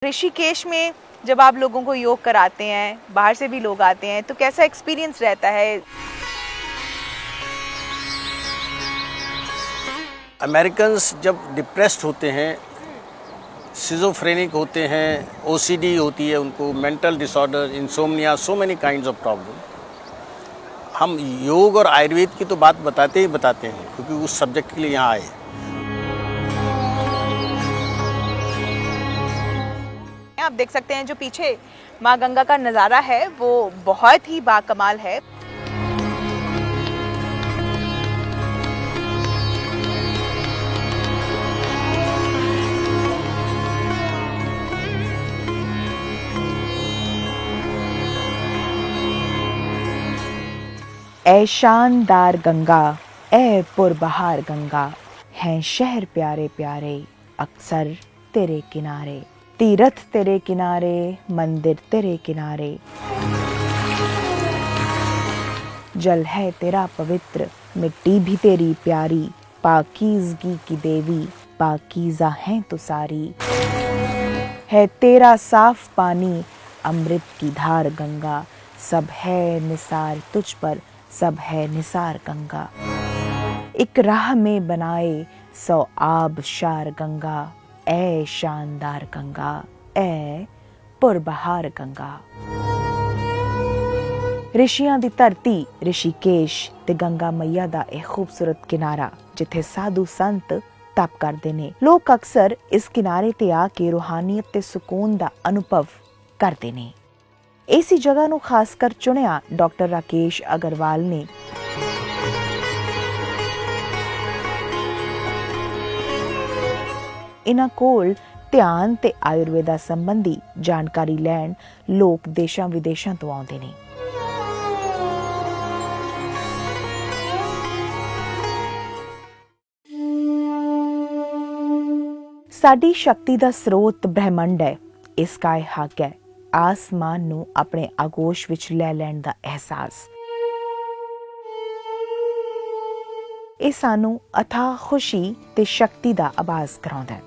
ऋषिकेश में जब आप लोगों को योग कराते हैं, बाहर से भी लोग आते हैं, तो कैसा एक्सपीरियंस रहता है? अमेरिकन्स जब डिप्रेस्ड होते हैं, सिजोफ्रेनिक होते हैं, ओसीडी होती है उनको, mental disorder, insomnia, so many kinds of problem, हम योग और आयुर्वेद की तो बात बताते ही बताते हैं क्योंकि उस सब्जेक्ट के लिए यहाँ आए। आप देख सकते हैं जो पीछे माँ गंगा का नज़ारा है वो बहुत ही बाकमाल है। ऐ शानदार गंगा, ऐ पुरबहार गंगा, हैं शहर प्यारे प्यारे अक्सर तेरे किनारे, तीर्थ तेरे किनारे, मंदिर तेरे किनारे, जल है तेरा पवित्र, मिट्टी भी तेरी प्यारी, पाकीज़गी की देवी, पाकीज़ा है तो सारी, है तेरा साफ पानी, अमृत की धार गंगा, सब है निसार तुझ पर, सब है निसार गंगा, एक राह में बनाए 100 आब शार गंगा, ऐ शानदार गंगा, ऐ पुरबहार गंगा। ऋषियां दी धरती ऋषिकेश ते गंगा मैया दा एक खूबसूरत किनारा जिथे साधु संत तप करते ने। लोग अक्सर इस किनारे ते आके रूहानियत ते सुकून दा अनुभव करते ने। इसी जगह नू खासकर चुनिया डॉक्टर राकेश अग्रवाल ने। इन्हां कोल ध्यान ते आयुर्वेदा संबंधी जानकारी लैण लोग देशां विदेशां तो आउंदे ने। साडी शक्ति दा स्रोत ब्रह्मंड है, इसका हक है आसमान नू अपने आगोश विच लै लैण दा एहसास। ਇਹ ਸਾਨੂੰ अथाह खुशी ते शक्ति दा आभास कराउंदा है।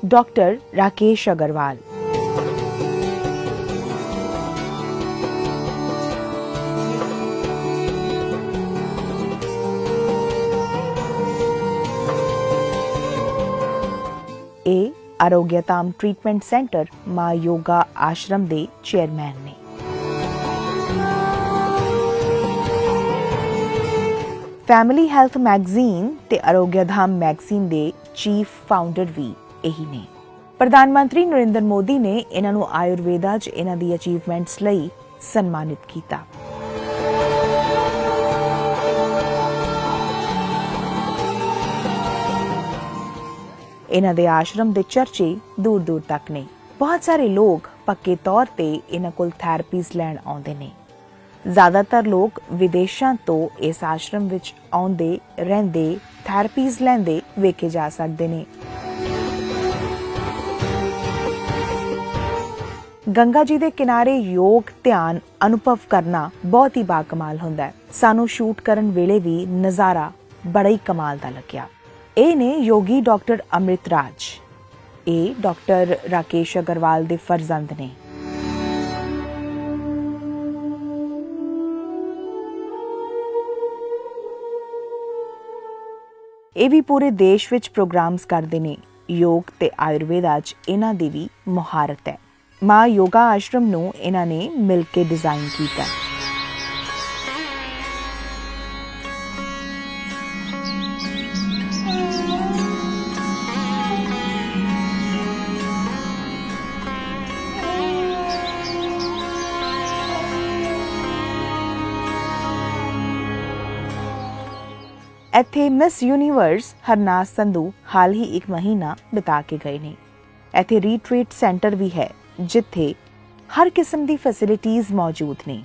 डॉक्टर राकेश अग्रवाल ए आरोग्यधाम ट्रीटमेंट सेंटर मां योगा आश्रम दे चेयरमैन ने। फैमिली हैल्थ मैगजीन ते आरोग्यधाम मैगजीन दे चीफ फाउंडर भी यही ने। प्रधानमंत्री नरेंद्र मोदी ने इन्हां नूं आयुर्वेदा च इन्हां दी अचीवमेंट्स लई सन्मानित कीता। इन्हां दे आश्रम दे चर्चे दूर दूर तक ने। बहुत सारे लोग पक्के तौर ते इन्हां कोल थैरेपीज लैण आउंदे ने। ज्यादातर लोग विदेशां तो इस आश्रम विच आउंदे रहिंदे थैरेपीज लैंदे वेखे जा सकदे ने। गंगा जी दे किनारे योग ध्यान अनुभव करना बहुत ही बाकमाल हुंदा है। सानू शूट करन वेले भी नज़ारा बड़ा ही कमाल दा लग्या। ए ने योगी डॉक्टर अमृत राज, ए डॉक्टर राकेश अग्रवाल दे फरजंद ने। ਇਹ ਵੀ ਪੂਰੇ ਦੇਸ਼ ਵਿੱਚ ਪ੍ਰੋਗਰਾਮਸ ਕਰਦੇ ਨੇ। ਯੋਗ ਤੇ ਆਯੁਰਵੇਦਾ 'ਚ ਇਹਨਾਂ ਦੀ ਵੀ ਮੁਹਾਰਤ ਹੈ। ਮਾਂ ਯੋਗਾ ਆਸ਼ਰਮ ਨੂੰ ਇਹਨਾਂ ਨੇ ਮਿਲ ਕੇ ਡਿਜ਼ਾਈਨ ਕੀਤਾ। ਇੱਥੇ ਮਿਸ ਯੂਨੀਵਰਸ ਹਰਨਾਜ ਸੰਧੂ ਹਾਲ ਹੀ 1 ਮਹੀਨਾ ਬਿਤਾ ਕੇ ਗਏ ਨੇ। ਇੱਥੇ ਰੀਟਰੀਟ ਸੈਂਟਰ ਵੀ ਹੈ ਜਿੱਥੇ ਹਰ ਕਿਸਮ ਦੀ ਫੈਸਿਲਿਟੀਜ਼ ਮੌਜੂਦ ਨੇ।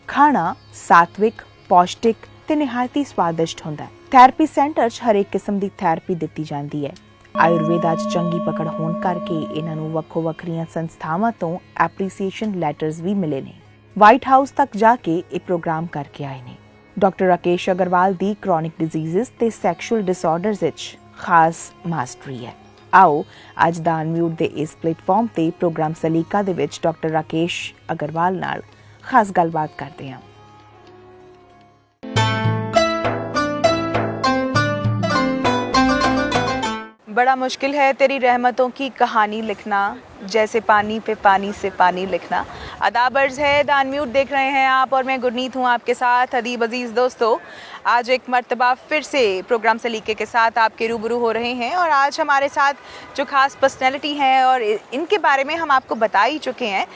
ਖਾਣਾ ਸਾਤਵਿਕ, ਪੌਸ਼ਟਿਕ ਤੇ ਨਿਹਾਇਤੀ ਸਵਾਦਿਸ਼ਟ ਹੁੰਦਾ ਹੈ। ਥੈਰੇਪੀ ਸੈਂਟਰ 'ਚ ਹਰ ਇੱਕ ਕਿਸਮ ਦੀ ਥੈਰੇਪੀ ਦਿੱਤੀ ਜਾਂਦੀ ਹੈ। ਆਯੁਰਵੇਦਾ 'ਚ ਚੰਗੀ ਪਕੜ ਹੋਣ ਕਰਕੇ ਇਹਨਾਂ ਨੂੰ ਵੱਖੋ ਵੱਖਰੀਆਂ ਸੰਸਥਾਵਾਂ ਤੋਂ ਐਪਰੀਸੀਏਸ਼ਨ ਲੈਟਰਸ ਵੀ ਮਿਲੇ ਨੇ। ਵਾਈਟ ਹਾਊਸ ਤੱਕ ਜਾ ਕੇ ਇਹ ਪ੍ਰੋਗਰਾਮ ਕਰਕੇ ਆਏ ਨੇ। डॉक्टर राकेश अग्रवाल दी क्रॉनिक डिजीज़ ते सैक्शुअल डिसऑर्डर्स विच खास मास्टरी है। ਆਓ ਅੱਜ ਦਾ ਅਨਮਿਊਟ ਦੇ ਇਸ ਪਲੇਟਫਾਰਮ ਤੇ ਪ੍ਰੋਗਰਾਮ ਸਲੀਕਾ ਦੇ ਵਿੱਚ ਡਾਕਟਰ ਰਾਕੇਸ਼ ਅਗਰਵਾਲ ਨਾਲ ਖਾਸ ਗੱਲਬਾਤ ਕਰਦੇ ਹਾਂ। बड़ा मुश्किल है तेरी रहमतों की कहानी लिखना, जैसे पानी पे पानी से पानी लिखना। अदाबर्ज है द अनम्यूट देख रहे हैं आप और मैं गुरनीत हूँ आपके साथ। अदीब अजीज़ दोस्तों, आज एक मर्तबा फिर से प्रोग्राम सलीके के साथ आपके रूबरू हो रहे हैं और आज हमारे साथ जो खास पर्सनैलिटी हैं और इनके बारे में हम आपको बता ही चुके हैं,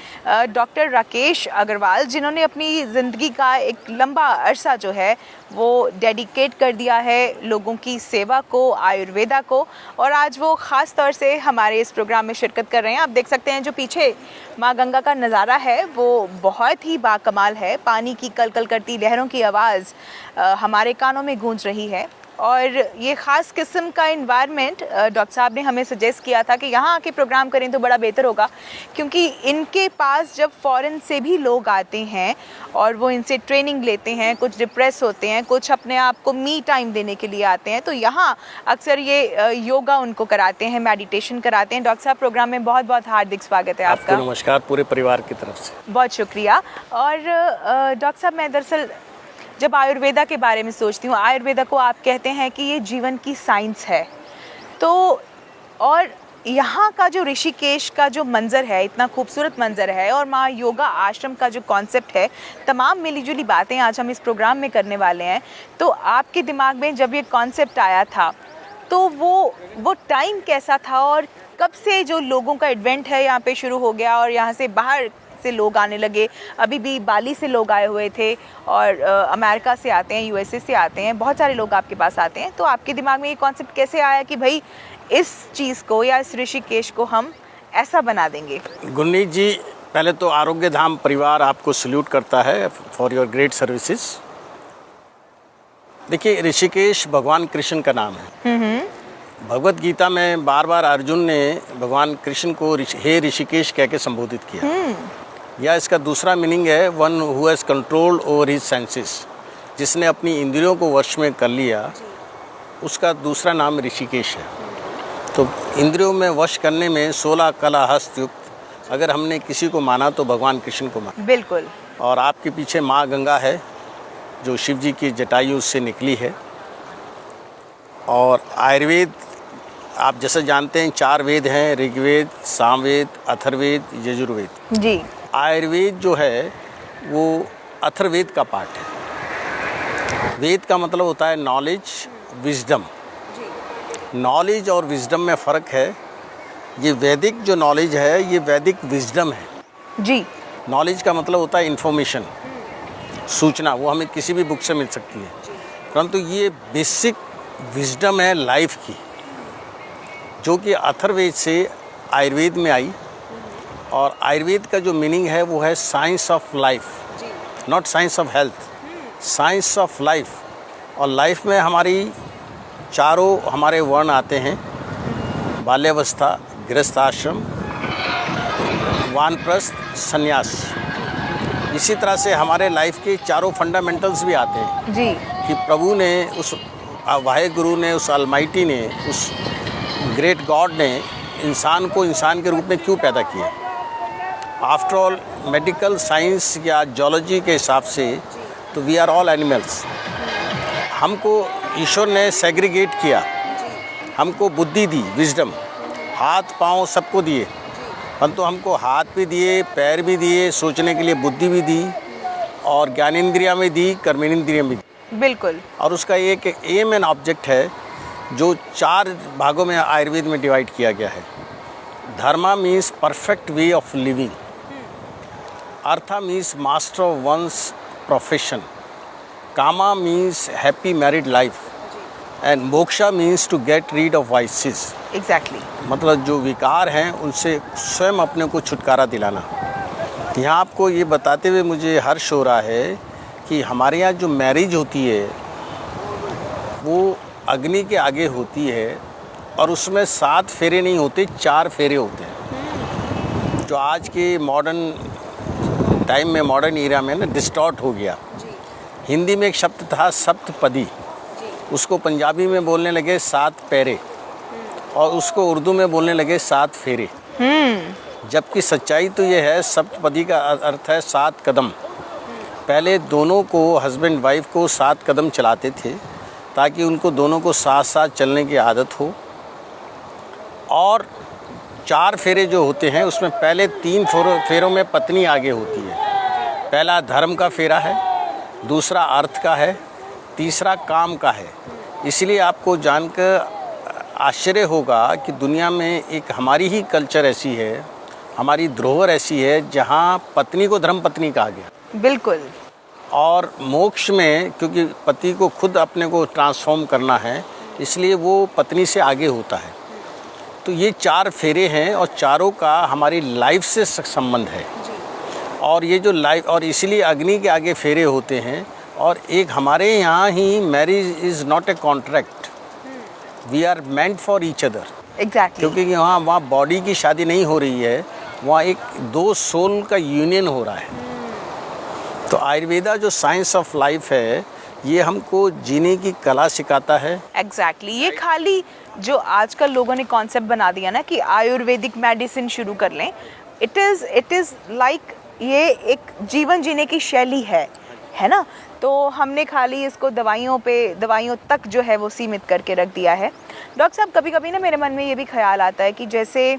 डॉक्टर राकेश अग्रवाल, जिन्होंने अपनी ज़िंदगी का एक लंबा अरसा जो है वो डेडिकेट कर दिया है लोगों की सेवा को, आयुर्वेदा को, और आज वो ख़ास तौर से हमारे इस प्रोग्राम में शिरकत कर रहे हैं। आप देख सकते हैं जो पीछे माँ गंगा का नज़ारा है वो बहुत ही बाकमाल है। पानी की कलकल करती लहरों की आवाज़ हमारे कानों में गूंज रही है और ये ख़ास किस्म का इन्वायरमेंट डॉक्टर साहब ने हमें सजेस्ट किया था कि यहाँ आके प्रोग्राम करें तो बड़ा बेहतर होगा, क्योंकि इनके पास जब फ़ॉरेन से भी लोग आते हैं और वो इनसे ट्रेनिंग लेते हैं, कुछ डिप्रेस होते हैं, कुछ अपने आप को मी टाइम देने के लिए आते हैं, तो यहाँ अक्सर ये योगा उनको कराते हैं, मेडिटेशन कराते हैं। डॉक्टर साहब, प्रोग्राम में बहुत बहुत हार्दिक स्वागत है आपका। नमस्कार पूरे परिवार की तरफ से। बहुत शुक्रिया। और डॉक्टर साहब, मैं दरअसल जब आयुर्वेदा के बारे में सोचती हूँ, आयुर्वेदा को आप कहते हैं कि ये जीवन की साइंस है, तो और यहाँ का जो ऋषिकेश का जो मंज़र है, इतना खूबसूरत मंज़र है, और माँ योगा आश्रम का जो कॉन्सेप्ट है, तमाम मिलीजुली बातें आज हम इस प्रोग्राम में करने वाले हैं। तो आपके दिमाग में जब ये कॉन्सेप्ट आया था तो वो टाइम कैसा था और कब से जो लोगों का इवेंट है यहाँ पे शुरू हो गया और यहाँ से बाहर से लोग आने लगे? अभी भी बाली से लोग आए हुए थे और अमेरिका से आते हैं, यूएसए से आते हैं, बहुत सारे लोग आपके पास आते हैं। तो आपके दिमाग में ये कॉन्सेप्ट कैसे आया कि भाई इस चीज़ को या इस ऋषिकेश को हम ऐसा बना देंगे? गुरनीत जी, पहले तो आरोग्य धाम परिवार आपको सल्यूट करता है फॉर योर ग्रेट सर्विसेज। देखिए, ऋषिकेश भगवान कृष्ण का नाम है। भगवत गीता में बार बार अर्जुन ने भगवान कृष्ण को हे ऋषिकेश कह के संबोधित किया। या इसका दूसरा मीनिंग है one who has control over his senses, जिसने अपनी इंद्रियों को वश में कर लिया, उसका दूसरा नाम ऋषिकेश है। तो इंद्रियों में वश करने में 16 कला हस्तयुक्त अगर हमने किसी को माना तो भगवान कृष्ण को माना। बिल्कुल। और आपके पीछे माँ गंगा है जो शिव जी की जटायु से निकली है। और आयुर्वेद आप जैसे जानते हैं 4 वेद हैं, ऋग्वेद, सामवेद, अथर्ववेद, यजुर्वेद जी। आयुर्वेद जो है वो अथर्ववेद का पार्ट है। वेद का मतलब होता है नॉलेज, विजडम। नॉलेज और विजडम में फ़र्क है। ये वैदिक जो नॉलेज है ये वैदिक विजडम है जी। नॉलेज का मतलब होता है इन्फॉर्मेशन, सूचना, वो हमें किसी भी बुक से मिल सकती है, परंतु ये बेसिक विजडम है लाइफ की, जो कि अथर्ववेद से आयुर्वेद में आई। और आयुर्वेद का जो मीनिंग है वो है science of life, not science of health, science of life. और लाइफ में हमारी चारों हमारे वर्ण आते हैं, बाल्यावस्था, गृहस्थ आश्रम, वानप्रस्थ, संन्यास। इसी तरह से हमारे लाइफ के चारों फंडामेंटल्स भी आते हैं जी। कि प्रभु ने, उस वाहेगुरु ने, उस अलमाइटी ने, उस ग्रेट गॉड ने इंसान को इंसान के रूप में क्यों पैदा किया। आफ्टर ऑल मेडिकल साइंस या जूलॉजी के हिसाब से तो वी आर ऑल एनिमल्स। हमको ईश्वर ने सेग्रीगेट किया, हमको बुद्धि दी, विजडम, हाथ पाँव सबको दिए, परंतु हमको हाथ भी दिए, पैर भी दिए, सोचने के लिए बुद्धि भी दी, और ज्ञानेंद्रियाँ भी दी, कर्मेंद्रियाँ भी दी। बिल्कुल। और उसका एक एम एंड ऑब्जेक्ट है जो 4 भागों में आयुर्वेद में डिवाइड किया गया है। Dharma means perfect way of living, artha means master of one's profession, kama means happy married life, and moksha means to get rid of vices. Exactly. मतलब जो विकार हैं उनसे स्वयं अपने को छुटकारा दिलाना। यहाँ आपको ये बताते हुए मुझे हर्ष हो रहा है कि हमारे यहाँ जो मैरिज होती है वो अग्नि के आगे होती है, और उसमें 7 फेरे नहीं होते, 4 फेरे होते हैं, जो आज के मॉडर्न टाइम में, मॉडर्न एरा में ना डिस्टॉर्ट हो गया। हिंदी में एक शब्द था सप्तपदी, उसको पंजाबी में बोलने लगे 7 पैरे, और उसको उर्दू में बोलने लगे 7 फेरे। जबकि सच्चाई तो ये है, सप्तपदी का अर्थ है 7 कदम। पहले दोनों को, हस्बैंड वाइफ को 7 कदम चलाते थे ताकि उनको दोनों को साथ साथ चलने की आदत हो। और 4 फेरे जो होते हैं उसमें पहले 3 फेरों में पत्नी आगे होती है। पहला धर्म का फेरा है, दूसरा अर्थ का है, तीसरा काम का है। इसलिए आपको जानकर आश्चर्य होगा कि दुनिया में एक हमारी ही कल्चर ऐसी है, हमारी धरोहर ऐसी है जहाँ पत्नी को धर्म पत्नी कहा गया। बिल्कुल। और मोक्ष में क्योंकि पति को खुद अपने को ट्रांसफॉर्म करना है, इसलिए वो पत्नी से आगे होता है। तो ये 4 फेरे हैं और चारों का हमारी लाइफ से संबंध है। और ये जो लाइफ, और इसीलिए अग्नि के आगे फेरे होते हैं। और एक हमारे यहाँ ही marriage is not a contract, we are meant for each other. Exactly. क्योंकि वहाँ बॉडी की शादी नहीं हो रही है, वहाँ एक 2 सोल का यूनियन हो रहा है। तो आयुर्वेदा जो साइंस ऑफ लाइफ है, ये हमको जीने की कला सिखाता है। एग्जैक्टली। ये खाली जो आजकल लोगों ने कॉन्सेप्ट बना दिया ना कि आयुर्वेदिक मेडिसिन शुरू कर लें, इट इज़ लाइक ये एक जीवन जीने की शैली है ना। तो हमने खाली इसको दवाइयों तक जो है वो सीमित करके रख दिया है। डॉक्टर साहब, कभी कभी ना मेरे मन में ये भी ख्याल आता है कि जैसे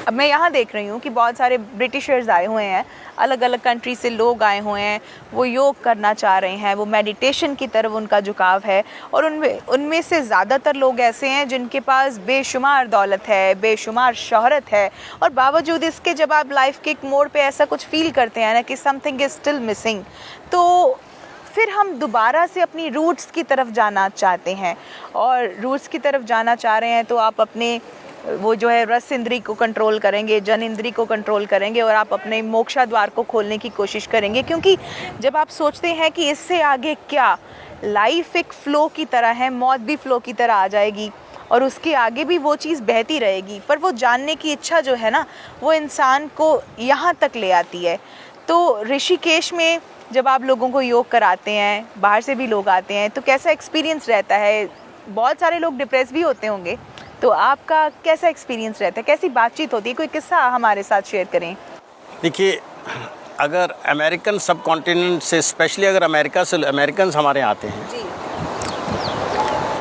अब मैं यहाँ देख रही हूँ कि बहुत सारे ब्रिटिशर्स आए हुए हैं, अलग अलग कंट्री से लोग आए हुए हैं, वो योग करना चाह रहे हैं, वो मेडिटेशन की तरफ उनका झुकाव है। और उनमें से ज़्यादातर लोग ऐसे हैं जिनके पास बेशुमार दौलत है, बेशुमार शोहरत है, और बावजूद इसके जब आप लाइफ के एक मोड़ पे ऐसा कुछ फील करते हैं ना कि समथिंग इज़ स्टिल मिसिंग, तो फिर हम दोबारा से अपनी रूट्स की तरफ जाना चाहते हैं। और रूट्स की तरफ जाना चाह रहे हैं तो आप अपने वो जो है रस इंद्री को कंट्रोल करेंगे, जन इंद्री को कंट्रोल करेंगे, और आप अपने मोक्षा द्वार को खोलने की कोशिश करेंगे। क्योंकि जब आप सोचते हैं कि इससे आगे क्या, लाइफ एक फ़्लो की तरह है, मौत भी फ़्लो की तरह आ जाएगी और उसके आगे भी वो चीज़ बहती रहेगी, पर वो जानने की इच्छा जो है ना, वो इंसान को यहाँ तक ले आती है। तो ऋषिकेश में जब आप लोगों को योग कराते हैं, बाहर से भी लोग आते हैं, तो कैसा एक्सपीरियंस रहता है? बहुत सारे लोग डिप्रेस भी होते होंगे, तो आपका कैसा एक्सपीरियंस रहता है, कैसी बातचीत होती है? कोई किस्सा हमारे साथ शेयर करें। देखिए, अगर अमेरिकन सब कॉन्टिनेंट से, स्पेशली अगर अमेरिका से अमेरिकन्स हमारे यहाँ आते हैं,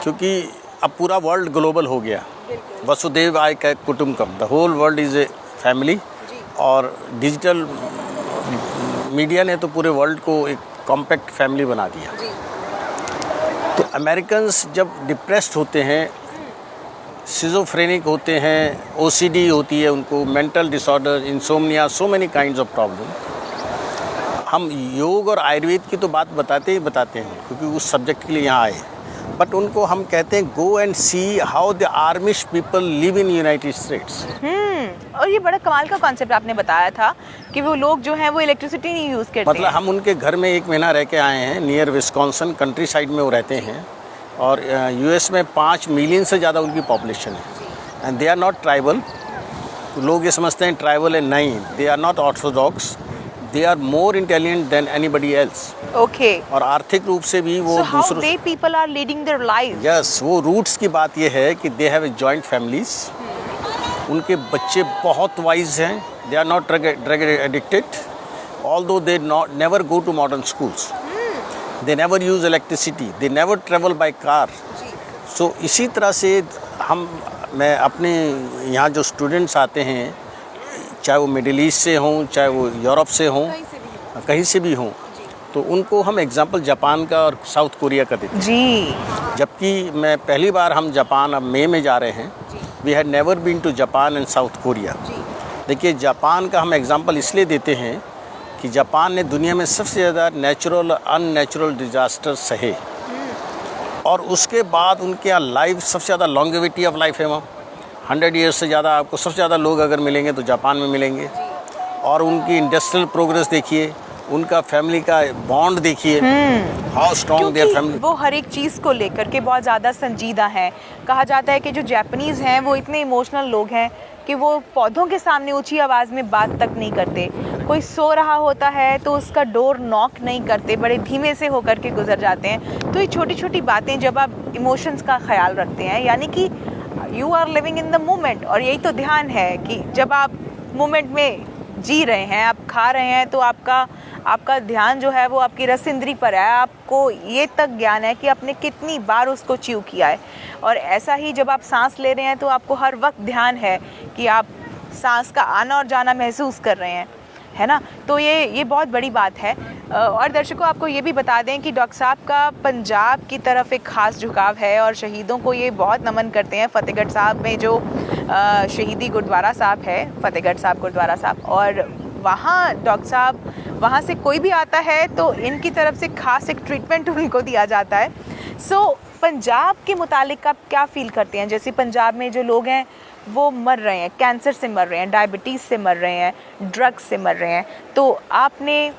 क्योंकि अब पूरा वर्ल्ड ग्लोबल हो गया, वसुदेव आय का कुटुंबकम, the whole world is a family. और डिजिटल मीडिया ने तो पूरे वर्ल्ड को एक कॉम्पैक्ट फैमिली बना दिया। तो अमेरिकन्स जब डिप्रेस्ड होते हैं, सिजोफ्रेनिक होते हैं, ओसीडी होती है उनको, mental disorder, insomnia, so many kinds of problem. हम योग और आयुर्वेद की तो बात बताते हैं क्योंकि उस सब्जेक्ट के लिए यहाँ आए, बट उनको हम कहते हैं go and see how the Amish people live in United States. और ये बड़ा कमाल का कॉन्सेप्ट आपने बताया था कि वो लोग जो हैं वो इलेक्ट्रिसिटी नहीं यूज़ करते। मतलब हम उनके घर में 1 महीना रह के आए हैं, नियर विस्कॉन्सिन, कंट्री साइड में वो रहते हैं। और यूएस में 5 मिलियन से ज़्यादा उनकी पॉपुलेशन है, and they are not tribal. लोग ये समझते हैं ट्राइबल है, नहीं, they are not orthodox, they are more intelligent than anybody else. Okay. और आर्थिक रूप से भी वो दूसरों, they people are leading their life. Yes, वो रूट्स की बात ये है कि they have a joint families, उनके बच्चे बहुत वाइज हैं, they are not drug addicted, although they never go to modern schools, they never use electricity, they never travel by car। So इसी तरह से मैं अपने यहाँ जो स्टूडेंट्स आते हैं, चाहे वो मिडिल ईस्ट से हों, चाहे वो यूरोप से हों, कहीं से भी हों, तो उनको हम एग्जांपल जापान का और साउथ कोरिया का देते हैं जी। जबकि मैं पहली बार हम जापान अब मई में जा रहे हैं, we had never been to Japan and South Korea. देखिए, जापान का हम एग्जांपल इसलिए देते हैं कि जापान ने दुनिया में सबसे ज़्यादा नेचुरल और अननेचुरल डिजास्टर सहे, और उसके बाद उनके यहाँ लाइफ सबसे ज़्यादा लॉन्गेविटी ऑफ लाइफ है वहाँ। 100 ईयर्स से ज़्यादा आपको सबसे ज़्यादा लोग अगर मिलेंगे तो जापान में मिलेंगे। और उनकी इंडस्ट्रियल प्रोग्रेस देखिए, उनका फैमिली का बॉन्ड देखिए, हाउ स्ट्रॉन्ग देयर फैमिली। वो हर एक चीज़ को लेकर के बहुत ज़्यादा संजीदा हैं। कहा जाता है कि जो जापानीज़ हैं वो इतने इमोशनल लोग हैं कि वो पौधों के सामने ऊंची आवाज़ में बात तक नहीं करते। कोई सो रहा होता है तो उसका डोर नॉक नहीं करते, बड़े धीमे से होकर के गुजर जाते हैं। तो ये छोटी छोटी बातें जब आप इमोशंस का ख्याल रखते हैं, यानी कि you are living in the moment, और यही तो ध्यान है कि जब आप मोमेंट में जी रहे हैं, आप खा रहे हैं, तो आपका ध्यान जो है वो आपकी रस इंद्री पर है। आपको ये तक ज्ञान है कि आपने कितनी बार उसको च्यू किया है। और ऐसा ही जब आप सांस ले रहे हैं तो आपको हर वक्त ध्यान है कि आप सांस का आना और जाना महसूस कर रहे हैं, है ना। तो ये बहुत बड़ी बात है। और दर्शकों, आपको ये भी बता दें कि डॉक्टर साहब का पंजाब की तरफ एक ख़ास झुकाव है और शहीदों को ये बहुत नमन करते हैं। फतेहगढ़ साहब में जो शहीदी गुरुद्वारा साहब है, फतेहगढ़ साहब गुरुद्वारा साहब, और वहाँ डॉक्टर साहब, वहाँ से कोई भी आता है तो इनकी तरफ से ख़ास एक ट्रीटमेंट उनको दिया जाता है। सो पंजाब के मुतालिक आप क्या फ़ील करते हैं? जैसे पंजाब में जो लोग हैं वो मर रहे हैं, कैंसर से मर रहे हैं, डायबिटीज़ से मर रहे हैं, ड्रग्स से मर रहे हैं, तो आपने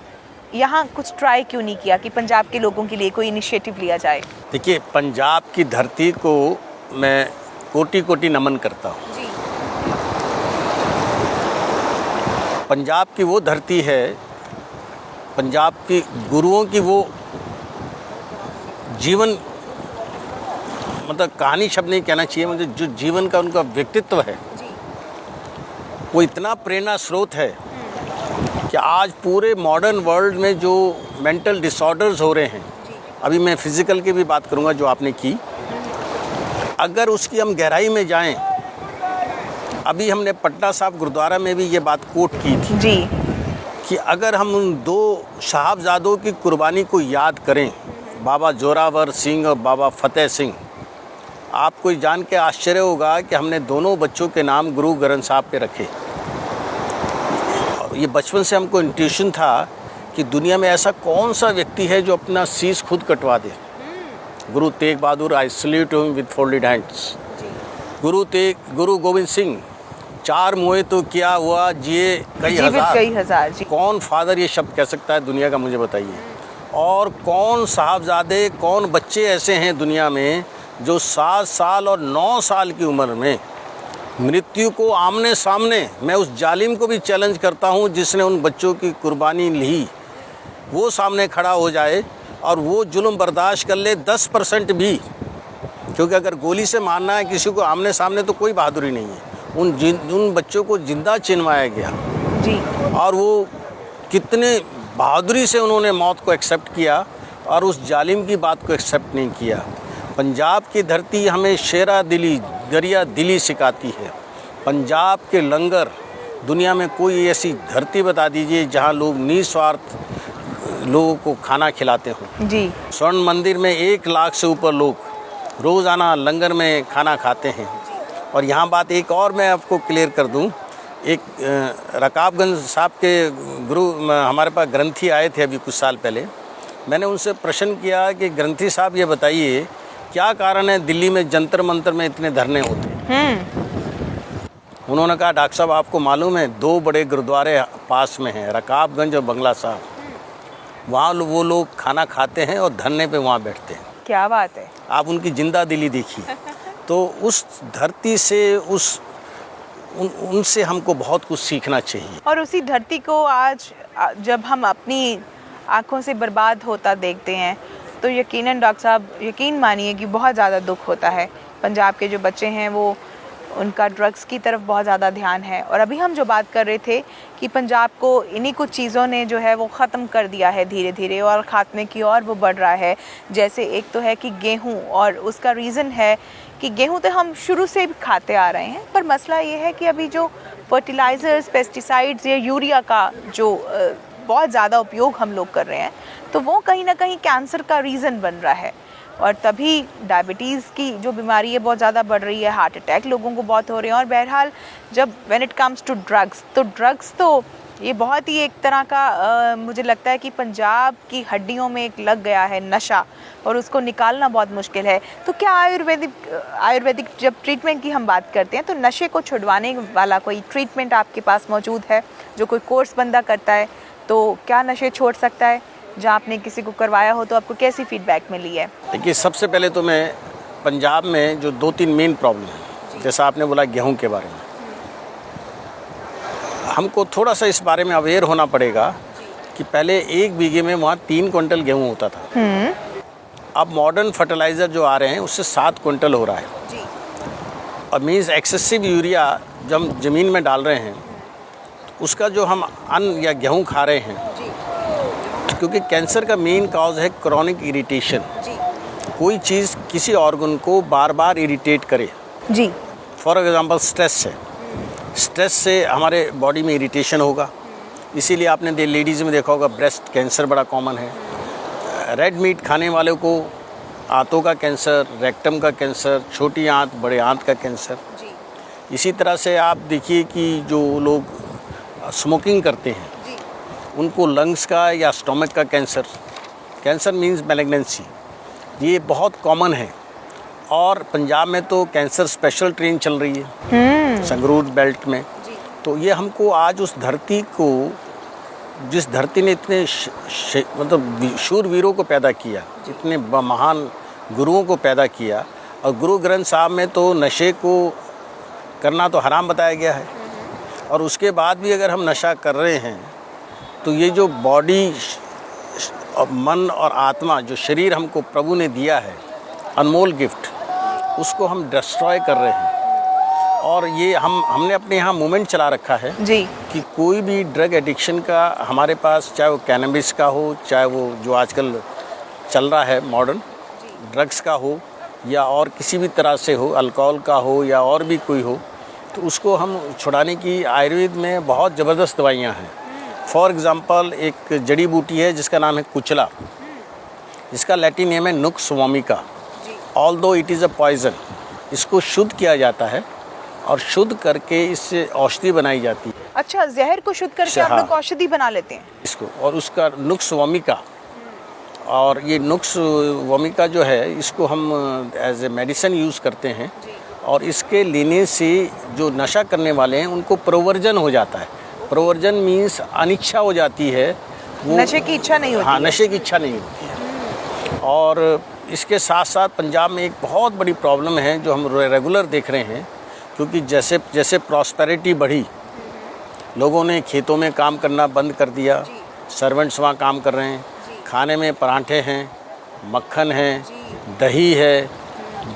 यहाँ कुछ ट्राई क्यों नहीं किया कि पंजाब के लोगों के लिए कोई इनिशिएटिव लिया जाए? देखिए, पंजाब की धरती को मैं कोटि कोटि नमन करता हूँ। जी। पंजाब की वो धरती है, पंजाब की गुरुओं की वो जीवन, मतलब कहानी शब्द नहीं कहना चाहिए, मुझे जो जीवन का उनका व्यक्तित्व है जी। वो इतना प्रेरणा स्रोत है कि आज पूरे मॉडर्न वर्ल्ड में जो मेंटल डिसऑर्डर्स हो रहे हैं, अभी मैं फिज़िकल की भी बात करूंगा जो आपने की, अगर उसकी हम गहराई में जाएं, अभी हमने पटना साहिब गुरुद्वारा में भी ये बात कोट की थी जी। कि अगर हम उन दो साहबजादों की कुर्बानी को याद करें, बाबा जोरावर सिंह और बाबा फतेह सिंह, आपको जान के आश्चर्य होगा कि हमने दोनों बच्चों के नाम गुरु ग्रंथ साहब पे रखे। ये बचपन से हमको इंट्यूशन था कि दुनिया में ऐसा कौन सा व्यक्ति है जो अपना शीश खुद कटवा दे। Guru Tegh Bahadur, I salute him with folded hands. Guru Gobind Singh, चार मोए तो क्या हुआ, जिए कई हजार। जी। कौन फादर ये शब्द कह सकता है दुनिया का, मुझे बताइए। और कौन साहबजादे, कौन बच्चे ऐसे हैं दुनिया में जो 7 साल और 9 साल की उम्र में मृत्यु को आमने सामने, मैं उस जालिम को भी चैलेंज करता हूं जिसने उन बच्चों की कुर्बानी ली, वो सामने खड़ा हो जाए और वो जुल्म बर्दाश्त कर ले 10% भी, क्योंकि अगर गोली से मारना है किसी को आमने सामने तो कोई बहादुरी नहीं है। उन बच्चों को जिंदा चिनवाया गया जी। और वो कितने बहादुरी से उन्होंने मौत को एक्सेप्ट किया और उस जालिम की बात को एक्सेप्ट नहीं किया। पंजाब की धरती हमें शेरा दिली, दरिया दिली सिखाती है। पंजाब के लंगर, दुनिया में कोई ऐसी धरती बता दीजिए जहाँ लोग निस्वार्थ लोगों को खाना खिलाते हों। जी। स्वर्ण मंदिर में 1 लाख से ऊपर लोग रोज़ाना लंगर में खाना खाते हैं। और यहाँ बात एक और मैं आपको क्लियर कर दूँ, एक रकाबगंज साहब के गुरु हमारे पास ग्रंथी आए थे अभी कुछ साल पहले। मैंने उनसे प्रश्न किया कि ग्रंथी साहब ये बताइए क्या कारण है दिल्ली में जंतर मंतर में इतने धरने होते हैं। उन्होंने कहा, डॉक्टर साहब आपको मालूम है 2 बड़े गुरुद्वारे पास में हैं, रकाबगंज और बंगला साहब, वहाँ वो लोग खाना खाते हैं और धरने पे वहाँ बैठते हैं। क्या बात है। आप उनकी जिंदा दिली देखिए। तो उस धरती से उनसे हमको बहुत कुछ सीखना चाहिए। और उसी धरती को आज जब हम अपनी आंखों से बर्बाद होता देखते हैं तो यकीनन डॉक्टर साहब, यकीन मानिए कि बहुत ज़्यादा दुख होता है। पंजाब के जो बच्चे हैं वो, उनका ड्रग्स की तरफ बहुत ज़्यादा ध्यान है। और अभी हम जो बात कर रहे थे कि पंजाब को इन्हीं कुछ चीज़ों ने जो है वो ख़त्म कर दिया है धीरे धीरे, और ख़ात्मे की ओर वो बढ़ रहा है। जैसे एक तो है कि गेहूँ, और उसका रीज़न है कि गेहूँ तो हम शुरू से भी खाते आ रहे हैं, पर मसला ये है कि अभी जो फर्टिलाइज़र्स, पेस्टिसाइड्स या यूरिया का जो बहुत ज़्यादा उपयोग हम लोग कर रहे हैं, तो वो कहीं ना कहीं कैंसर का रीज़न बन रहा है। और तभी डायबिटीज़ की जो बीमारी है बहुत ज़्यादा बढ़ रही है, हार्ट अटैक लोगों को बहुत हो रहे हैं। और बहरहाल जब when it comes to drugs, तो ड्रग्स तो ये बहुत ही एक तरह का मुझे लगता है कि पंजाब की हड्डियों में एक लग गया है नशा, और उसको निकालना बहुत मुश्किल है। तो क्या आयुर्वेदिक जब ट्रीटमेंट की हम बात करते हैं तो नशे को छुड़वाने वाला कोई ट्रीटमेंट आपके पास मौजूद है? जो कोई कोर्स बंदा करता है तो क्या नशे छोड़ सकता है? जहाँ आपने किसी को करवाया हो तो आपको कैसी फीडबैक मिली है? देखिए, सबसे पहले तो मैं पंजाब में जो 2-3 मेन प्रॉब्लम है, जैसा आपने बोला गेहूं के बारे में, हमको थोड़ा सा इस बारे में अवेयर होना पड़ेगा कि पहले 1 बीघे में वहाँ 3 क्विंटल गेहूं होता था। अब मॉडर्न फर्टिलाइज़र जो आ रहे हैं उससे 7 क्विंटल हो रहा है। और मीन्स एक्सेसिव यूरिया जब हम ज़मीन में डाल रहे हैं, उसका जो हम अन्न या गेहूँ खा रहे हैं, क्योंकि कैंसर का मेन कॉज है क्रॉनिक इरिटेशन। कोई चीज़ किसी ऑर्गन को बार बार इरिटेट करे जी। फॉर एग्जांपल स्ट्रेस है, स्ट्रेस से हमारे बॉडी में इरिटेशन होगा। इसीलिए आपने लेडीज़ में देखा होगा ब्रेस्ट कैंसर बड़ा कॉमन है। रेड मीट खाने वालों को आंतों का कैंसर, रेक्टम का कैंसर, छोटी आंत बड़े आंत का कैंसर। इसी तरह से आप देखिए कि जो लोग स्मोकिंग करते हैं उनको लंग्स का या स्टोमक का कैंसर, कैंसर मीन्स मैलिग्नेंसी, ये बहुत कॉमन है। और पंजाब में तो कैंसर स्पेशल ट्रेन चल रही है संगरूर बेल्ट में। तो ये हमको आज उस धरती को, जिस धरती ने इतने मतलब शूरवीरों को पैदा किया, इतने महान गुरुओं को पैदा किया, और गुरु ग्रंथ साहब में तो नशे को करना तो हराम बताया गया है। और उसके बाद भी अगर हम नशा कर रहे हैं तो ये जो बॉडी और मन और आत्मा, जो शरीर हमको प्रभु ने दिया है, अनमोल गिफ्ट, उसको हम डिस्ट्रॉय कर रहे हैं। और ये हमने अपने यहाँ मूवमेंट चला रखा है जी कि कोई भी ड्रग एडिक्शन का हमारे पास, चाहे वो कैनबिस का हो, चाहे वो जो आजकल चल रहा है मॉडर्न ड्रग्स का हो, या और किसी भी तरह से हो, अल्कोहल का हो या और भी कोई हो, तो उसको हम छुड़ाने की आयुर्वेद में बहुत ज़बरदस्त दवाइयाँ हैं। फॉर एग्ज़ाम्पल एक जड़ी बूटी है जिसका नाम है कुचला, इसका लैटिन नेम है नुक्स vomica. Although it is a poison, इसको शुद्ध किया जाता है और शुद्ध करके इससे औषधि बनाई जाती है। अच्छा, जहर को शुद्ध करके आप लोग औषधि बना लेते हैं इसको, और उसका नुक्स वोमिका। और ये नुक्स वोमिका जो है, इसको हम एज ए मेडिसिन यूज़ करते हैं। और इसके लेने से जो नशा करने वाले हैं उनको प्रवर्जन हो जाता है। प्रवर्जन मीन्स अनिच्छा हो जाती है, वो नशे की इच्छा नहीं होती। हाँ, नशे की इच्छा नहीं होती है। और इसके साथ साथ पंजाब में एक बहुत बड़ी प्रॉब्लम है जो हम रेगुलर देख रहे हैं, क्योंकि जैसे जैसे प्रॉस्पेरिटी बढ़ी, लोगों ने खेतों में काम करना बंद कर दिया, सर्वेंट्स वहाँ काम कर रहे हैं, खाने में पराठे हैं, मक्खन है, दही है,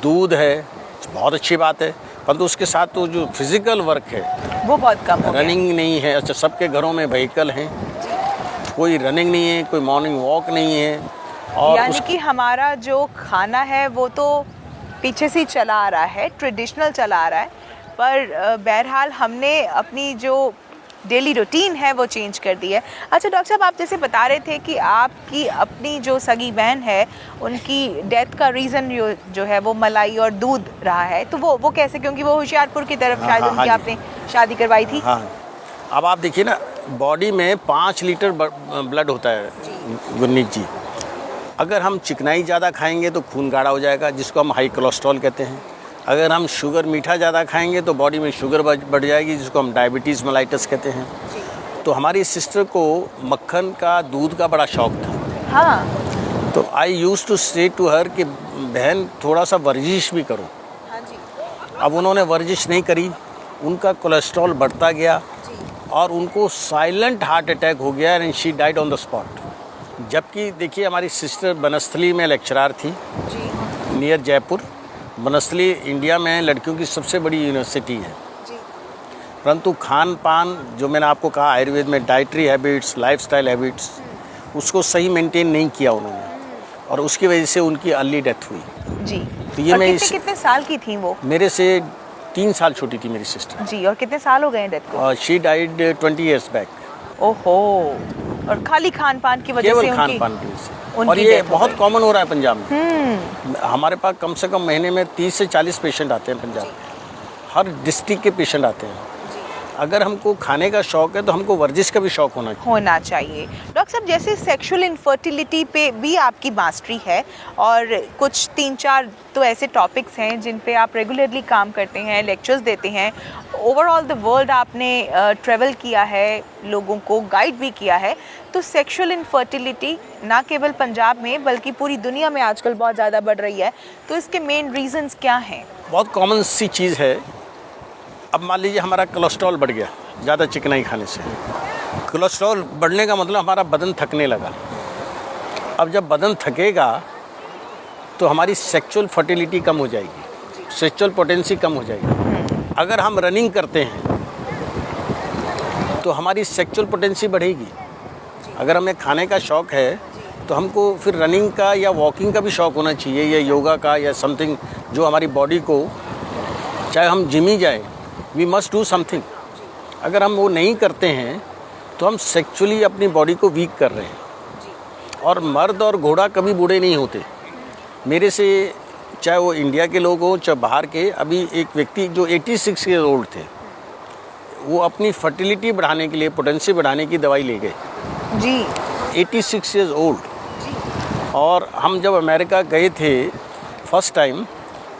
दूध है, बहुत अच्छी बात है, परंतु उसके साथ तो जो फिज़िकल वर्क है वो बहुत कम हो गया। रनिंग नहीं है। अच्छा, सबके घरों में व्हीकल हैं, कोई रनिंग नहीं है, कोई मॉर्निंग वॉक नहीं है। और यानी कि हमारा जो खाना है वो तो पीछे से चला आ रहा है, ट्रेडिशनल चला आ रहा है, पर बहरहाल हमने अपनी जो डेली रूटीन है वो चेंज कर दी है। अच्छा डॉक्टर साहब, आप जैसे बता रहे थे कि आपकी अपनी जो सगी बहन है उनकी डेथ का रीज़न जो है वो मलाई और दूध रहा है, तो वो कैसे? क्योंकि वो होशियारपुर की तरफ शायद उनकी आपने शादी करवाई थी। हाँ, अब आप देखिए ना, बॉडी में 5 लीटर ब्लड होता है गुरनीत जी। अगर हम चिकनाई ज़्यादा खाएंगे तो खून गाढ़ा हो जाएगा, जिसको हम हाई कोलेस्ट्रॉल कहते हैं। अगर हम शुगर मीठा ज़्यादा खाएंगे तो बॉडी में शुगर बढ़ जाएगी, जिसको हम डायबिटीज़ मेलाइटस कहते हैं। तो हमारी सिस्टर को मक्खन का, दूध का बड़ा शौक था। हाँ। तो आई यूज़ टू से टू हर कि बहन थोड़ा सा वर्जिश भी करो। हाँ जी। अब उन्होंने वर्जिश नहीं करी, उनका कोलेस्ट्रॉल बढ़ता गया और उनको साइलेंट हार्ट अटैक हो गया and she died on the spot. जबकि देखिए, हमारी सिस्टर बनस्थली में लेक्चरर थी नियर जयपुर। बनस्थली इंडिया में लड़कियों की सबसे बड़ी यूनिवर्सिटी है, परंतु खान पान जो मैंने आपको कहा आयुर्वेद में डाइटरी हैबिट्स, लाइफस्टाइल हैबिट्स, उसको सही मेंटेन नहीं किया उन्होंने, और उसकी वजह से उनकी अर्ली डेथ हुई जी। तो ये और मैं कितने साल की थी वो? मेरे से 3 साल छोटी थी मेरी सिस्टर जी। और कितने साल हो गए डेथ को? She died 20 years back. ओहो। और खाली खान पान की वजह से? केवल खान पान की वजह से। और ये बहुत कॉमन हो रहा है पंजाब में। हमारे पास कम से कम महीने में 30 से 40 पेशेंट आते हैं पंजाब में, हर डिस्ट्रिक्ट के पेशेंट आते हैं। अगर हमको खाने का शौक है तो हमको वर्जिश का भी शौक होना चाहिए। डॉक्टर साहब, जैसे सेक्सुअल इनफर्टिलिटी पे भी आपकी मास्टरी है, और कुछ 3-4 तो ऐसे टॉपिक्स हैं जिन पे आप रेगुलरली काम करते हैं, लेक्चर्स देते हैं, ओवरऑल द वर्ल्ड आपने ट्रैवल किया है, लोगों को गाइड भी किया है। तो सेक्सुअल इनफर्टिलिटी ना केवल पंजाब में बल्कि पूरी दुनिया में आजकल बहुत ज़्यादा बढ़ रही है, तो इसके मेन रीजंस क्या हैं? बहुत कॉमन सी चीज़ है। अब मान लीजिए हमारा कोलेस्ट्रॉल बढ़ गया ज़्यादा चिकनाई खाने से। कोलेस्ट्रॉल बढ़ने का मतलब हमारा बदन थकने लगा। अब जब बदन थकेगा तो हमारी सेक्सुअल फर्टिलिटी कम हो जाएगी, सेक्सुअल पोटेंसी कम हो जाएगी। अगर हम रनिंग करते हैं तो हमारी सेक्सुअल पोटेंसी बढ़ेगी। अगर हमें खाने का शौक़ है तो हमको फिर रनिंग का या वॉकिंग का भी शौक़ होना चाहिए, या योगा का, या समथिंग जो हमारी बॉडी को, चाहे हम जिम ही जाएँ, वी मस्ट डू समथिंग। अगर हम वो नहीं करते हैं तो हम सेक्सुअली अपनी बॉडी को वीक कर रहे हैं। और मर्द और घोड़ा कभी बूढ़े नहीं होते। मेरे से चाहे वो इंडिया के लोग हों चाहे बाहर के, अभी एक व्यक्ति जो 86 ईयर ओल्ड थे, वो अपनी फर्टिलिटी बढ़ाने के लिए, पोटेंसी बढ़ाने की दवाई ले गए जी। 86 ईयर्स ओल्ड। और हम जब अमेरिका गए थे फर्स्ट टाइम,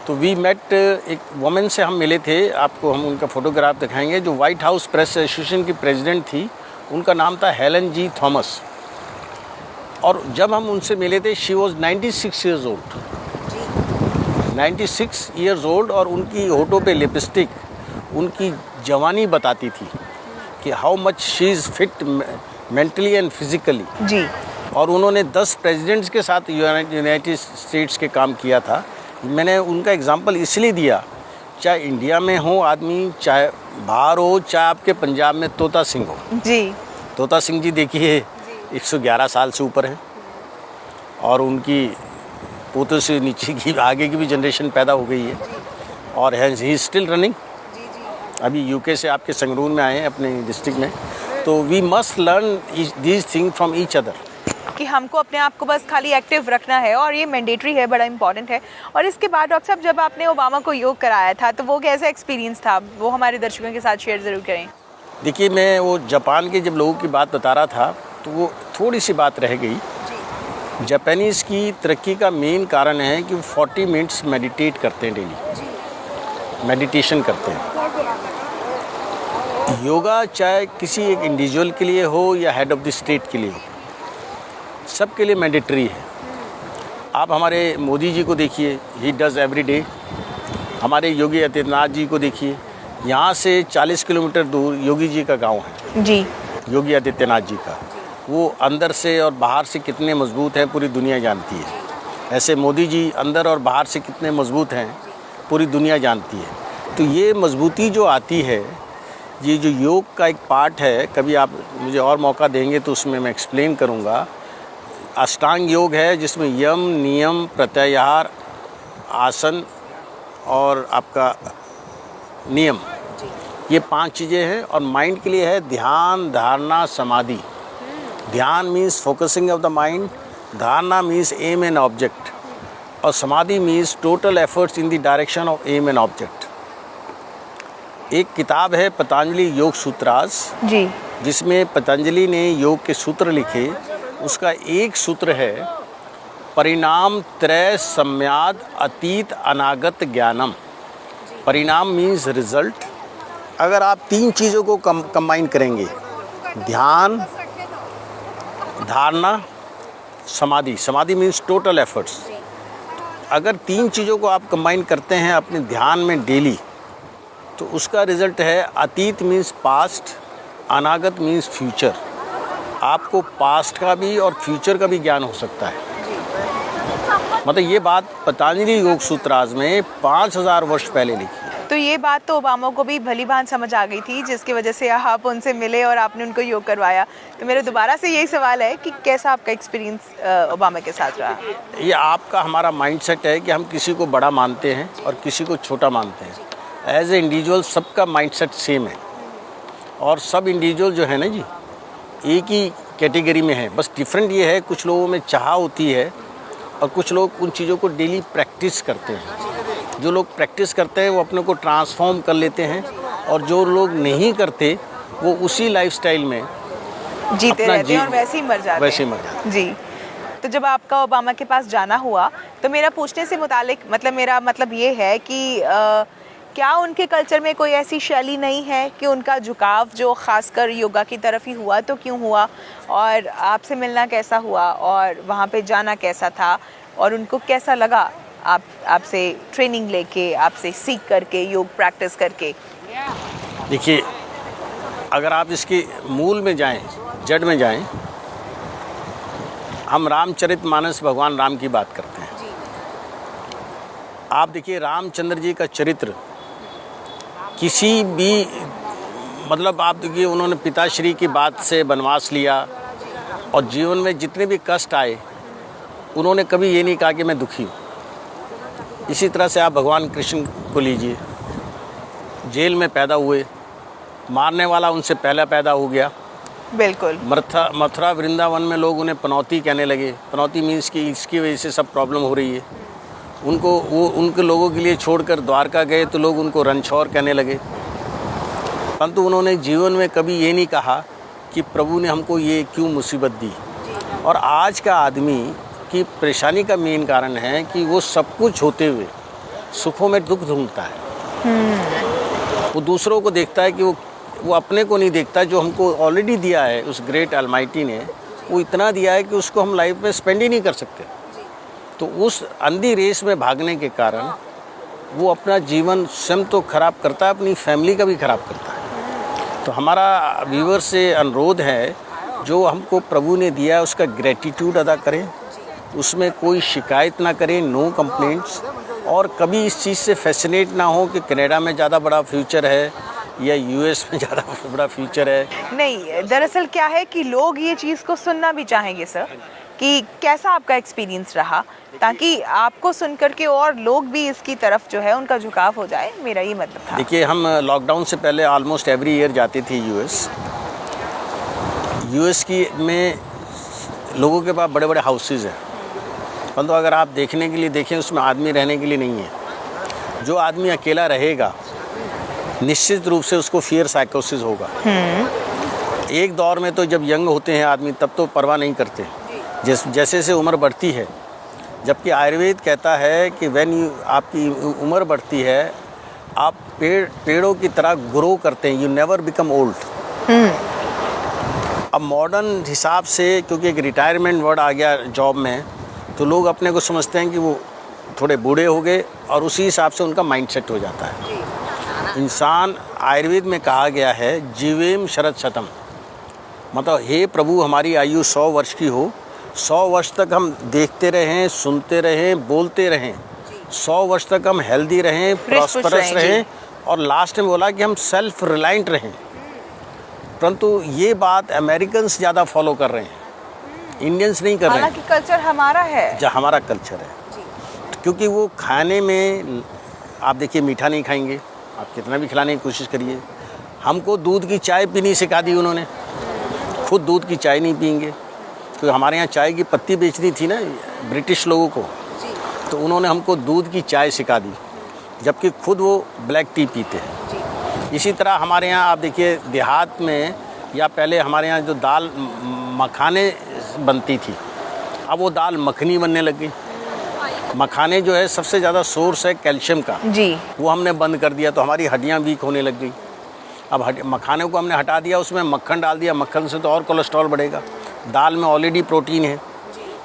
तो वी मेट, एक वुमेन से हम मिले थे, आपको हम उनका फ़ोटोग्राफ दिखाएंगे, जो वाइट हाउस प्रेस एसोसिएशन की प्रेसिडेंट थी। उनका नाम था हेलन जी थॉमस। और जब हम उनसे मिले थे, she was 96 years old, 96 years old. और उनकी होठों पे लिपस्टिक उनकी जवानी बताती थी कि how much she is fit mentally and physically जी। और उन्होंने 10 प्रेसिडेंट्स के साथ यूनाइटेड स्टेट्स के काम किया था। मैंने उनका एग्जांपल इसलिए दिया, चाहे इंडिया में हो आदमी, चाहे बाहर हो, चाहे आपके पंजाब में तोता सिंह हो जी। तोता सिंह जी देखिए 111 साल से ऊपर हैं, और उनकी पोतों से नीचे की आगे की भी जनरेशन पैदा हो गई है, और ही इज़ स्टिल रनिंग। अभी यूके से आपके संगरूर में आए हैं अपने डिस्ट्रिक्ट में। तो we must learn these thing from each other, कि हमको अपने आप को बस खाली एक्टिव रखना है, और ये मैंडेटरी है, बड़ा इंपॉर्टेंट है। और इसके बाद डॉक्टर साहब, जब आपने ओबामा को योग कराया था, तो वो कैसा एक्सपीरियंस था, वो हमारे दर्शकों के साथ शेयर ज़रूर करें। देखिए, मैं वो जापान के जब लोगों की बात बता रहा था, तो वो थोड़ी सी बात रह गई। जापानीज़ की तरक्की का मेन कारण है कि वो 40 मिनट्स मेडिटेट करते हैं, डेली मेडिटेशन करते हैं। योगा चाहे किसी एक इंडिविजुअल के लिए हो या हेड ऑफ़ द स्टेट के लिए हो, सबके लिए मैंडेटरी है। आप हमारे मोदी जी को देखिए, ही डज़ एवरी डे। हमारे योगी आदित्यनाथ जी को देखिए, यहाँ से 40 किलोमीटर दूर योगी जी का गांव है जी। योगी आदित्यनाथ जी का। वो अंदर से और बाहर से कितने मजबूत हैं पूरी दुनिया जानती है। ऐसे मोदी जी अंदर और बाहर से कितने मजबूत हैं पूरी दुनिया जानती है। तो ये मजबूती जो आती है, ये जो योग का एक पार्ट है, कभी आप मुझे और मौका देंगे तो उसमें मैं एक्सप्लेन करूँगा। अष्टांग योग है जिसमें यम, नियम, प्रत्याहार, आसन और आपका नियम, ये 5 चीज़ें हैं। और माइंड के लिए है ध्यान, dharana, samadhi. Dhyana means focusing of the mind, dharana means aim and object, और samadhi means total efforts in the direction of aim and object. एक किताब है पतंजलि योग सूत्रास जी, जिसमें पतंजलि ने योग के सूत्र लिखे। उसका एक सूत्र है परिणाम त्रय सम्याद अतीत अनागत ज्ञानम। परिणाम मीन्स रिजल्ट। अगर आप 3 चीज़ों को कंबाइन करेंगे, ध्यान, धारणा, समाधि, समाधि मीन्स टोटल एफर्ट्स, अगर 3 चीज़ों को आप कंबाइन करते हैं अपने ध्यान में डेली, तो उसका रिज़ल्ट है अतीत मीन्स पास्ट, अनागत मीन्स फ्यूचर। आपको पास्ट का भी और फ्यूचर का भी ज्ञान हो सकता है। मतलब ये बात पतंजलि योग सूत्रास में 5000 वर्ष पहले लिखी है। तो ये बात तो ओबामा को भी भली भांति समझ आ गई थी, जिसकी वजह से आप उनसे मिले और आपने उनको योग करवाया। तो मेरा दोबारा से यही सवाल है कि कैसा आपका एक्सपीरियंस ओबामा के साथ रहा? ये आपका हमारा माइंडसेट है कि हम किसी को बड़ा मानते हैं और किसी को छोटा मानते हैं। एज ए इंडिविजुअल सबका माइंडसेट सेम है, और सब इंडिविजुअल जो है ना जी, एक ही कैटेगरी में है। बस डिफरेंट ये है, कुछ लोगों में चाह होती है और कुछ लोग उन चीज़ों को डेली प्रैक्टिस करते हैं। जो लोग प्रैक्टिस करते हैं वो अपने को ट्रांसफॉर्म कर लेते हैं, और जो लोग नहीं करते वो उसी लाइफस्टाइल में जीते रहते हैं और वैसे ही मर जाते हैं। जी। तो जब आपका ओबामा के पास जाना हुआ, तो मेरा पूछने से मुतालिक मेरा मतलब ये है कि क्या उनके कल्चर में कोई ऐसी शैली नहीं है कि उनका झुकाव जो ख़ासकर योगा की तरफ ही हुआ, तो क्यों हुआ? और आपसे मिलना कैसा हुआ, और वहाँ पे जाना कैसा था, और उनको कैसा लगा आपसे ट्रेनिंग लेके, आपसे सीख करके, योग प्रैक्टिस करके? देखिए, अगर आप इसके मूल में जाएं, जड़ में जाएं, हम रामचरितमानस भगवान राम की बात करते हैं। आप देखिए रामचंद्र जी का चरित्र किसी भी मतलब आप देखिए, उन्होंने पिताश्री की बात से वनवास लिया और जीवन में जितने भी कष्ट आए उन्होंने कभी ये नहीं कहा कि मैं दुखी हूँ। इसी तरह से आप भगवान कृष्ण को लीजिए, जेल में पैदा हुए, मारने वाला उनसे पहले पैदा हो गया। बिल्कुल। मथुरा वृंदावन में लोग उन्हें पनौती कहने लगे। पनौती मीन्स कि इसकी वजह से सब प्रॉब्लम हो रही है उनको। वो उनके लोगों के लिए छोड़कर द्वारका गए तो लोग उनको रणछोड़ कहने लगे। परंतु उन्होंने जीवन में कभी ये नहीं कहा कि प्रभु ने हमको ये क्यों मुसीबत दी। और आज का आदमी की परेशानी का मेन कारण है कि वो सब कुछ होते हुए सुखों में दुख ढूंढता है। वो दूसरों को देखता है कि वो अपने को नहीं देखता जो हमको ऑलरेडी दिया है उस ग्रेट अलमाइटी ने। वो इतना दिया है कि उसको हम लाइफ में स्पेंड ही नहीं कर सकते। तो उस अंधी रेस में भागने के कारण वो अपना जीवन स्वयं तो खराब करता है, अपनी फैमिली का भी खराब करता है। तो हमारा व्यूअर से अनुरोध है, जो हमको प्रभु ने दिया है उसका ग्रेटिट्यूड अदा करें, उसमें कोई शिकायत ना करें, नो कंप्लेंट्स। और कभी इस चीज़ से फैसिनेट ना हो कि कनाडा में ज़्यादा बड़ा फ्यूचर है या यूएस में ज़्यादा बड़ा फ्यूचर है। नहीं, दरअसल क्या है कि लोग ये चीज़ को सुनना भी चाहेंगे सर, कि कैसा आपका एक्सपीरियंस रहा, ताकि आपको सुनकर के और लोग भी इसकी तरफ जो है उनका झुकाव हो जाए। मेरा ये मतलब था। देखिए, हम लॉकडाउन से पहले ऑलमोस्ट एवरी ईयर जाते थे यूएस की में लोगों के पास बड़े बड़े हाउसेज हैं, परंतु अगर आप देखने के लिए देखें उसमें आदमी रहने के लिए नहीं है। जो आदमी अकेला रहेगा निश्चित रूप से उसको फियर साइकोसिस होगा। एक दौर में तो जब यंग होते हैं आदमी तब तो परवाह नहीं करते, जैसे से उम्र बढ़ती है। जबकि आयुर्वेद कहता है कि आपकी उम्र बढ़ती है आप पेड़ों की तरह ग्रो करते हैं, यू नेवर बिकम ओल्ड। अब मॉडर्न हिसाब से, क्योंकि एक रिटायरमेंट वर्ड आ गया जॉब में, तो लोग अपने को समझते हैं कि वो थोड़े बूढ़े हो गए और उसी हिसाब से उनका माइंडसेट हो जाता है। इंसान, आयुर्वेद में कहा गया है जीवेम शरद शतम, मतलब हे प्रभु हमारी आयु 100 वर्ष की हो, 100 वर्ष तक हम देखते रहें, सुनते रहें, बोलते रहें, 100 वर्ष तक हम हेल्दी रहें, प्रॉस्परस रहें, और लास्ट में बोला कि हम सेल्फ रिलायंट रहें। परंतु ये बात अमेरिकन्स ज़्यादा फॉलो कर रहे हैं, इंडियंस नहीं कर रहे हैं। हालांकि कल्चर हमारा है, जो हमारा कल्चर है, क्योंकि वो खाने में आप देखिए मीठा नहीं खाएंगे, आप कितना भी खिलाने की कोशिश करिए। हमको दूध की चाय पीनी सिखा दी उन्होंने, खुद दूध की चाय नहीं पियेंगे, क्योंकि हमारे यहाँ चाय की पत्ती बेचनी थी ना ब्रिटिश लोगों को, तो उन्होंने हमको दूध की चाय सिखा दी, जबकि खुद वो ब्लैक टी पीते हैं। इसी तरह हमारे यहाँ आप देखिए देहात में, या पहले हमारे यहाँ जो दाल मखाने बनती थी, अब वो दाल मखनी बनने लग गई। मखाने जो है सबसे ज़्यादा सोर्स है कैल्शियम का जी, वो हमने बंद कर दिया, तो हमारी हड्डियाँ वीक होने लग गई। अब मखाने को हमने हटा दिया, उसमें मक्खन डाल दिया, मक्खन से तो और कोलेस्ट्रॉल बढ़ेगा। दाल में ऑलरेडी प्रोटीन है,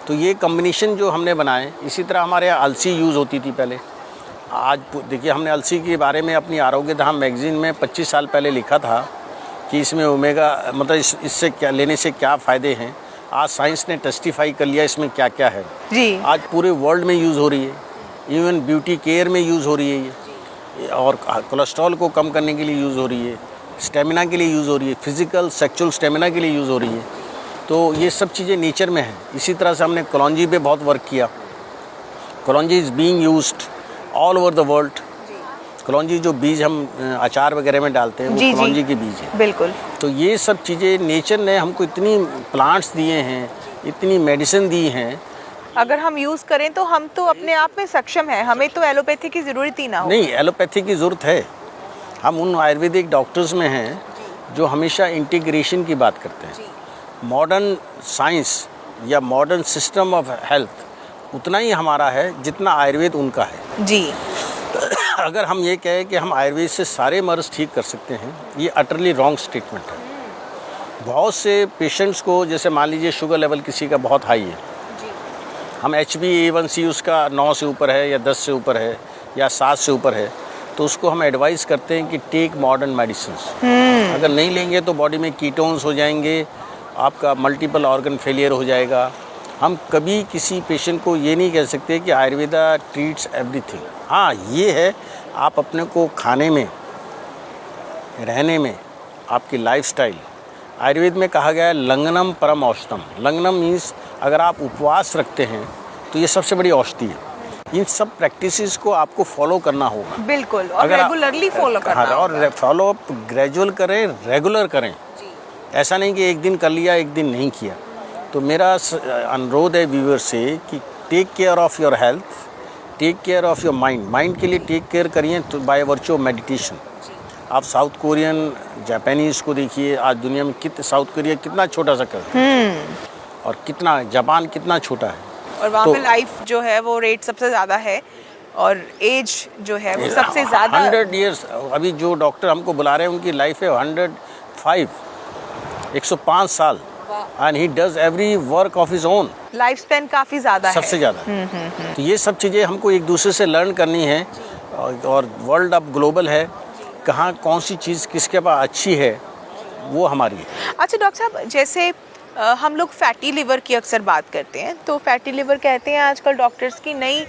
तो ये कम्बिनेशन जो हमने बनाए। इसी तरह हमारे यहाँ अलसी यूज़ होती थी पहले। आज देखिए, हमने अलसी के बारे में अपनी आरोग्य धाम मैगज़ीन में 25 साल पहले लिखा था कि इसमें ओमेगा, मतलब इससे क्या लेने से क्या फ़ायदे हैं। आज साइंस ने टेस्टिफाई कर लिया इसमें क्या क्या है जी। आज पूरे वर्ल्ड में यूज़ हो रही है, इवन ब्यूटी केयर में यूज़ हो रही है ये, और कोलेस्ट्रॉल को कम करने के लिए यूज़ हो रही है, स्टेमिना के लिए यूज़ हो रही है, फिजिकल सेक्सुअल स्टेमिना के लिए यूज़ हो रही है। तो ये सब चीज़ें नेचर में हैं। इसी तरह से हमने कलौंजी पे बहुत वर्क किया। Kalonji is being used all over the world. Kalonji जो बीज हम अचार वगैरह में डालते हैं वो कलौंजी के बीज हैं। बिल्कुल। तो ये सब चीज़ें नेचर ने हमको इतनी प्लांट्स दिए हैं, इतनी मेडिसिन दी हैं, अगर हम यूज़ करें तो हम तो अपने आप में सक्षम हैं, हमें तो एलोपैथी की ज़रूरत ही ना हो। नहीं, एलोपैथी की ज़रूरत है। हम उन आयुर्वेदिक डॉक्टर्स में हैं जो हमेशा इंटीग्रेशन की बात करते हैं। मॉडर्न साइंस या मॉडर्न सिस्टम ऑफ हेल्थ उतना ही हमारा है जितना आयुर्वेद उनका है जी। अगर हम ये कहें कि हम आयुर्वेद से सारे मर्ज ठीक कर सकते हैं, ये अटरली रॉन्ग स्टेटमेंट है। बहुत से पेशेंट्स को, जैसे मान लीजिए शुगर लेवल किसी का बहुत हाई है, हम HbA1c उसका 9 से ऊपर है या 10 से ऊपर है या 7 से ऊपर है, तो उसको हम एडवाइस करते हैं कि टेक मॉडर्न मेडिसिन्स। अगर नहीं लेंगे तो बॉडी में कीटोन्स हो जाएंगे, आपका मल्टीपल ऑर्गन फेलियर हो जाएगा। हम कभी किसी पेशेंट को ये नहीं कह सकते कि आयुर्वेदा ट्रीट्स एवरीथिंग। हाँ, ये है आप अपने को खाने में रहने में, आपकी लाइफस्टाइल, आयुर्वेद में कहा गया है लंगनम परम औषधम। लंगनम मीन्स अगर आप उपवास रखते हैं तो ये सबसे बड़ी औषधि है। इन सब प्रैक्टिसेस को आपको फॉलो करना होगा। बिल्कुल, और अगर रेगुलरली फॉलो करना हाँ, और होगा। फॉलो अप ग्रेजुअल करें, रेगुलर करें। ऐसा नहीं कि एक दिन कर लिया एक दिन नहीं किया। तो मेरा अनुरोध है व्यूअर से कि take care of your health, take care of your mind. Mind के लिए टेक केयर करिए तो बाय वर्च्यू ऑफ मेडिटेशन। आप साउथ कोरियन, जापानीज़ को देखिए, आज दुनिया में साउथ कोरिया कितना छोटा सा कर और कितना जापान कितना छोटा है, और वहाँ पे लाइफ जो है वो रेट सबसे ज़्यादा है और एज जो है वो सबसे ज़्यादा 100 ईयर्स। अभी जो डॉक्टर हमको बुला रहे हैं उनकी लाइफ है 105 साल, and he does every work of his own. Life span काफ़ी ज़्यादा है, सबसे ज़्यादा। तो ये सब चीज़ें हमको एक दूसरे से लर्न करनी है, और वर्ल्ड अब ग्लोबल है, कहाँ कौन सी चीज़ किसके पास अच्छी है वो हमारी है। अच्छा डॉक्टर साहब, जैसे हम लोग फैटी लिवर की अक्सर बात करते हैं, तो फैटी लिवर कहते हैं आजकल डॉक्टर्स की नहीं,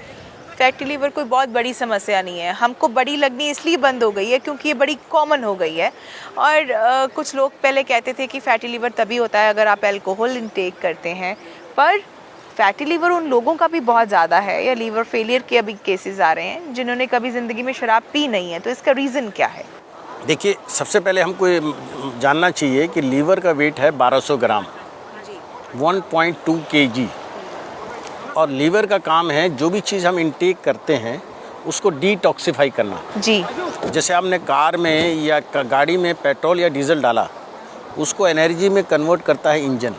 फैटी लिवर कोई बहुत बड़ी समस्या नहीं है, हमको बड़ी लगनी इसलिए बंद हो गई है क्योंकि ये बड़ी कॉमन हो गई है। और कुछ लोग पहले कहते थे कि फैटी लिवर तभी होता है अगर आप अल्कोहल इंटेक करते हैं, पर फैटी लिवर उन लोगों का भी बहुत ज़्यादा है, या लीवर फेलियर के अभी केसेस आ रहे हैं जिन्होंने कभी ज़िंदगी में शराब पी नहीं है, तो इसका रीज़न क्या है? देखिए, सबसे पहले हमको ये जानना चाहिए कि लीवर का वेट है 1200 ग्राम, 1.2 kg। और लीवर का काम है जो भी चीज़ हम इंटेक करते हैं उसको डिटॉक्सिफाई करना। जी। जैसे आपने कार में या गाड़ी में पेट्रोल या डीजल डाला, उसको एनर्जी में कन्वर्ट करता है इंजन।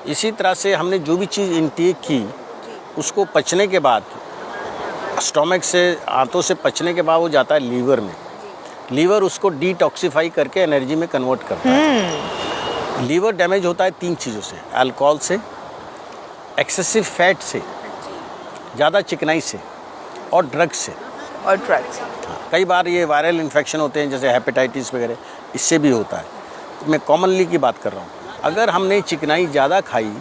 इसी तरह से हमने जो भी चीज़ इंटेक की उसको पचने के बाद, स्टोमक से, आंतों से पचने के बाद वो जाता है लीवर में। लीवर उसको डिटॉक्सिफाई करके एनर्जी में कन्वर्ट करता है। लीवर डैमेज होता है 3 चीज़ों से, अल्कोहल से, एक्सेसिव फैट से, ज़्यादा चिकनाई से, और ड्रग्स से। कई बार ये वायरल इन्फेक्शन होते हैं जैसे हेपेटाइटिस वगैरह, इससे भी होता है। तो मैं कॉमनली की बात कर रहा हूँ। अगर हमने चिकनाई ज़्यादा खाई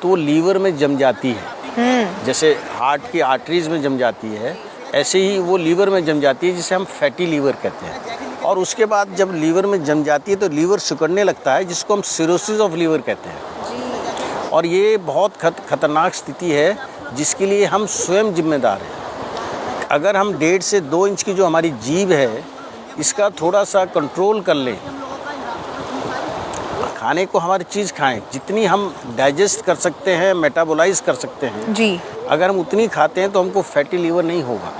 तो लीवर में जम जाती है, जैसे हार्ट की आर्टरीज में जम जाती है, ऐसे ही वो लीवर में जम जाती है, जिसे हम फैटी लीवर कहते हैं। और उसके बाद जब लीवर में जम जाती है तो लीवर सिकुड़ने लगता है, जिसको हम सिरोसिस ऑफ लीवर कहते हैं। और ये बहुत खतरनाक स्थिति है जिसके लिए हम स्वयं जिम्मेदार हैं। अगर हम 1.5 से 2 इंच की जो हमारी जीभ है, इसका थोड़ा सा कंट्रोल कर लें, खाने को हमारी चीज़ खाएं, जितनी हम डाइजेस्ट कर सकते हैं, मेटाबोलाइज कर सकते हैं जी, अगर हम उतनी खाते हैं तो हमको फैटी लीवर नहीं होगा।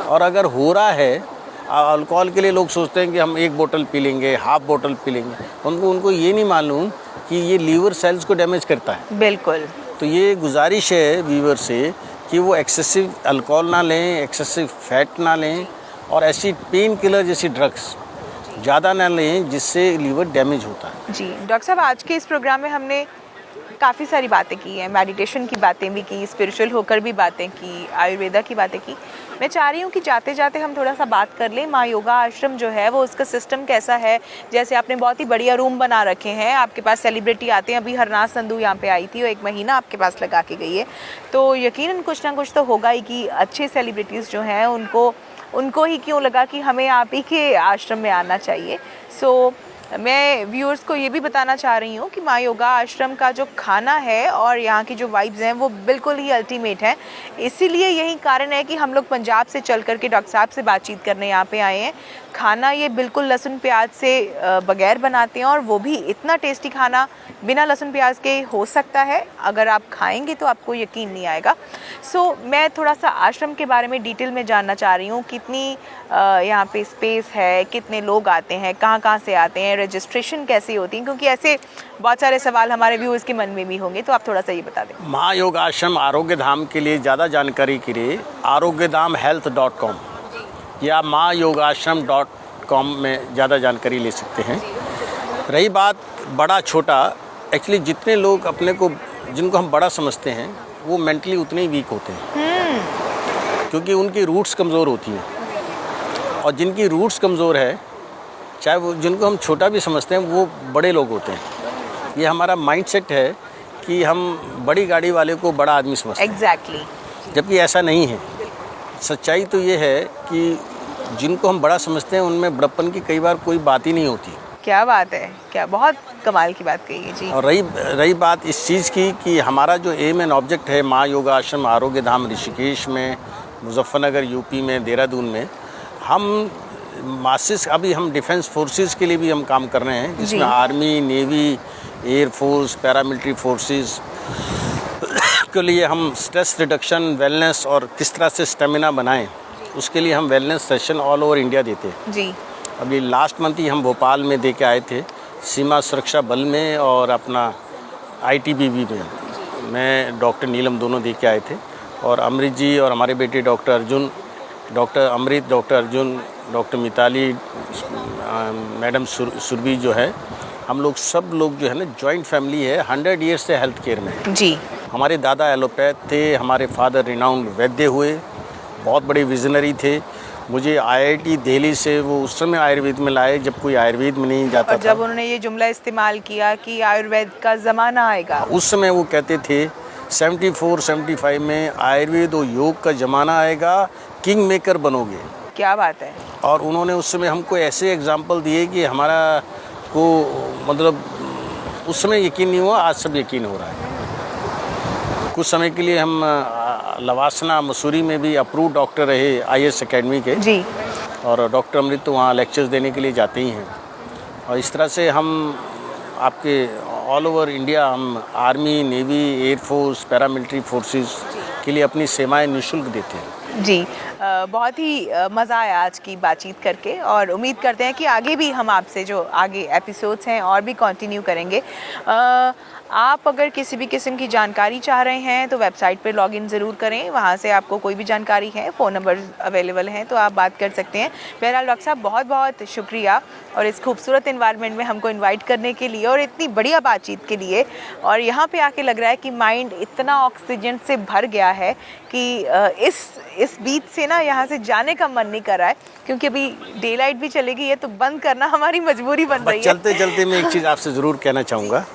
और अगर हो रहा है, अल्कोहल के लिए लोग सोचते हैं कि हम 1 बोतल पी लेंगे, हाफ बोतल पी लेंगे, उनको ये नहीं मालूम कि ये लीवर सेल्स को डैमेज करता है। बिल्कुल। तो ये गुजारिश है व्यूअर से कि वो एक्सेसिव अल्कोहल ना लें, एक्सेसिव फैट ना लें, और ऐसी पेन किलर जैसी ड्रग्स ज़्यादा ना लें जिससे लीवर डैमेज होता है। जी डॉक्टर साहब, आज के इस प्रोग्राम में हमने काफ़ी सारी बातें की हैं, मेडिटेशन की बातें भी की, स्पिरिचुअल होकर भी बातें की, आयुर्वेदा की बातें की। मैं चाह रही हूँ कि जाते जाते हम थोड़ा सा बात कर लें माँ योगा आश्रम जो है वो उसका सिस्टम कैसा है। जैसे आपने बहुत ही बढ़िया रूम बना रखे हैं, आपके पास सेलिब्रिटी आते हैं, अभी हरनाज संधू यहाँ पे आई थी और 1 महीना आपके पास लगा के गई है, तो यकीनन कुछ ना कुछ तो होगा ही कि अच्छे सेलिब्रिटीज़ जो हैं उनको ही क्यों लगा कि हमें आप ही के आश्रम में आना चाहिए। सो मैं व्यूअर्स को ये भी बताना चाह रही हूँ कि माँ योगा आश्रम का जो खाना है और यहाँ की जो वाइब्स हैं वो बिल्कुल ही अल्टीमेट है। इसीलिए यही कारण है कि हम लोग पंजाब से चल कर के डॉक्टर साहब से बातचीत करने यहाँ पे आए हैं। खाना ये बिल्कुल लहसुन प्याज से बगैर बनाते हैं, और वो भी इतना टेस्टी खाना बिना लहसुन प्याज के हो सकता है। अगर आप खाएंगे तो आपको यकीन नहीं आएगा। सो मैं थोड़ा सा आश्रम के बारे में डिटेल में जानना चाह रही हूँ, कितनी यहाँ पे स्पेस है, कितने लोग आते हैं, कहाँ से आते हैं, रजिस्ट्रेशन कैसी होती है, क्योंकि ऐसे बहुत सारे सवाल हमारे व्यूअर्स के मन में भी होंगे, तो आप थोड़ा सा ये बता दें। माँ योग आश्रम आरोग्य धाम के लिए ज़्यादा जानकारी के लिए arogyadhamhealth.com या maayogasram.com में ज़्यादा जानकारी ले सकते हैं। रही बात बड़ा छोटा, एक्चुअली जितने लोग अपने को, जिनको हम बड़ा समझते हैं, वो मेंटली उतने ही वीक होते हैं, क्योंकि उनकी रूट्स कमज़ोर होती हैं। और जिनकी रूट्स कमज़ोर है, चाहे वो जिनको हम छोटा भी समझते हैं, वो बड़े लोग होते हैं। ये हमारा माइंडसेट है कि हम बड़ी गाड़ी वाले को बड़ा आदमी समझते हैं। एग्जैक्टली। जबकि ऐसा नहीं है। सच्चाई तो ये है कि जिनको हम बड़ा समझते हैं उनमें बड़प्पन की कई बार कोई बात ही नहीं होती। क्या बात है, क्या बहुत कमाल की बात कही है जी। और रही बात इस चीज़ की कि हमारा जो एम एंड ऑब्जेक्ट है माँ योगा आश्रम आरोग्य धाम ऋषिकेश में, मुजफ्फरनगर यूपी में, देहरादून में, हम मासिस अभी हम डिफेंस फोर्सेस के लिए भी हम काम कर रहे हैं, जिसमें army, navy, air force, paramilitary forces के लिए हम स्ट्रेस रिडक्शन, वेलनेस और किस तरह से स्टेमिना बनाएं, उसके लिए हम wellness session all over India देते हैं जी। अभी लास्ट मंथ ही हम भोपाल में दे के आए थे, सीमा सुरक्षा बल में और अपना ITBP में। मैं डॉक्टर नीलम दोनों दे के आए थे, और अमृत जी और हमारे बेटे doctor Arjun, doctor Amrit, doctor Arjun, doctor Mitali, madam Surabhi जो है, हम लोग सब लोग जो है ना जॉइंट फैमिली है, 100 ईयर्स से हेल्थ केयर में जी। हमारे दादा एलोपैथ थे, हमारे फादर रिनाउंड वैद्य हुए, बहुत बड़े विजनरी थे। मुझे IIT दिल्ली से वो उस समय आयुर्वेद में लाए जब कोई आयुर्वेद में नहीं जाता और जब उन्होंने ये जुमला इस्तेमाल किया कि आयुर्वेद का ज़माना आएगा, उस समय वो कहते थे 74-75 में आयुर्वेद और योग का ज़माना आएगा, किंग मेकर बनोगे। क्या बात है। और उन्होंने उस समय हमको ऐसे एग्जाम्पल दिए कि हमारा को मतलब उस समय यकीन नहीं हुआ, आज सब यकीन हो रहा है। कुछ समय के लिए हम लवासना मसूरी में भी अप्रूव डॉक्टर रहे IAS एकेडमी के जी। और डॉक्टर अमृत तो वहाँ लेक्चर्स देने के लिए जाते ही हैं। और इस तरह से हम आपके ऑल ओवर इंडिया हम army, navy, air force, paramilitary forces के लिए अपनी सेवाएं निःशुल्क देते हैं जी। बहुत ही मज़ा आया आज की बातचीत करके, और उम्मीद करते हैं कि आगे भी हम आपसे जो आगे एपिसोड्स हैं और भी कंटिन्यू करेंगे। आप अगर किसी भी किस्म की जानकारी चाह रहे हैं तो वेबसाइट पे लॉगिन ज़रूर करें, वहाँ से आपको कोई भी जानकारी है, फ़ोन नंबर अवेलेबल हैं तो आप बात कर सकते हैं। बहरहाल डॉक्टर साहब बहुत बहुत शुक्रिया, और इस खूबसूरत इन्वायरमेंट में हमको इन्वाइट करने के लिए और इतनी बढ़िया बातचीत के लिए। और यहाँ पे आके लग रहा है कि माइंड इतना ऑक्सीजन से भर गया है कि इस बीच से ना यहाँ से जाने का मन नहीं कर रहा है, क्योंकि अभी डे लाइट भी चलेगी है तो बंद करना हमारी मजबूरी बन रही है। चलते चलते मैं एक चीज़ आपसे ज़रूर कहना चाहूँगा,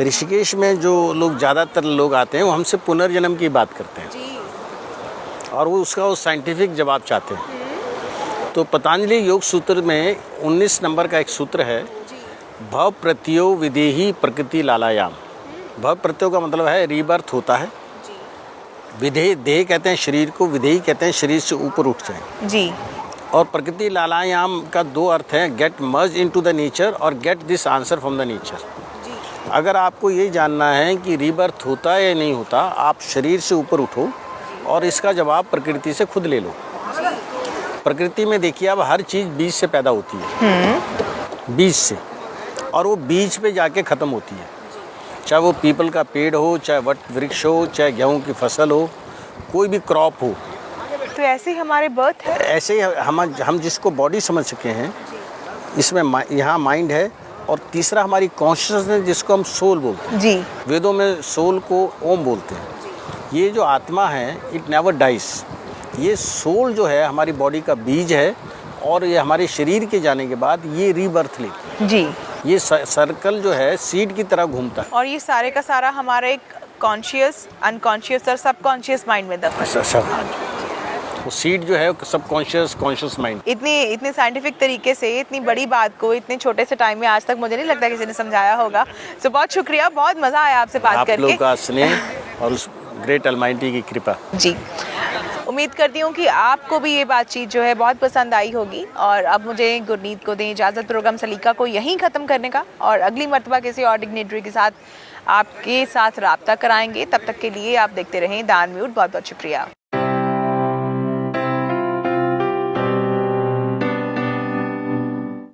ऋषिकेश में जो लोग ज़्यादातर लोग आते हैं वो हमसे पुनर्जन्म की बात करते हैं जी। और वो उसका साइंटिफिक जवाब चाहते हैं। तो पतंजलि योग सूत्र में 19 नंबर का एक सूत्र है, भव प्रत्यो विदेही प्रकृति लालायाम। भव प्रत्यो का मतलब है रीबर्थ होता है, विधेय देह कहते हैं शरीर को, विधेयी कहते हैं शरीर से ऊपर उठ जाए जी। और प्रकृति लालायाम का दो अर्थ हैं, get merge into the nature और get this answer from the nature. अगर आपको ये जानना है कि रीबर्थ होता है या नहीं होता, आप शरीर से ऊपर उठो और इसका जवाब प्रकृति से खुद ले लो। प्रकृति में देखिए अब हर चीज़ बीज से पैदा होती है, बीज से, और वो बीज पे जाके ख़त्म होती है। चाहे वो पीपल का पेड़ हो, चाहे वट वृक्ष हो, चाहे गेहूँ की फसल हो, कोई भी क्रॉप हो। तो ऐसे ही हमारे बर्थ है, ऐसे ही हम जिसको बॉडी समझ सके हैं, इसमें यहाँ माइंड है, और तीसरा हमारी कॉन्शियसनेस जिसको हम सोल बोलते हैं। जी। वेदों में सोल को ओम बोलते हैं। ये जो आत्मा है इट नेवर डाइस। ये सोल जो है हमारी बॉडी का बीज है, और ये हमारे शरीर के जाने के बाद ये रीबर्थ लेती है। जी। ये सर्कल जो है सीड की तरह घूमता है, और ये सारे का सारा हमारे एक कॉन्शियस, अनकॉन्शियस और सबकॉन्शियस माइंड में दफन है। वो सीड जो है सबकॉन्शियस, कॉन्शियस माइंड। इतने साइंटिफिक तरीके से इतनी बड़ी बात को इतने छोटे से टाइम में आज तक मुझे नहीं लगता किसी ने समझाया होगा। सो बहुत शुक्रिया, बहुत मज़ा आया आपसे बात करके। आप लोगों का स्नेह और उस ग्रेट अलमाइटी की कृपा। जी, उम्मीद करती हूँ कि आपको भी ये बातचीत जो है बहुत पसंद आई होगी। और अब मुझे गुरनीत को दें इजाज़त प्रोग्राम सलीका को यहीं ख़त्म करने का, और अगली मर्तबा किसी और डिग्नेटरी के साथ आपके साथ राब्ता कराएंगे। तब तक के लिए आप देखते रहें द अनम्यूट। बहुत बहुत शुक्रिया।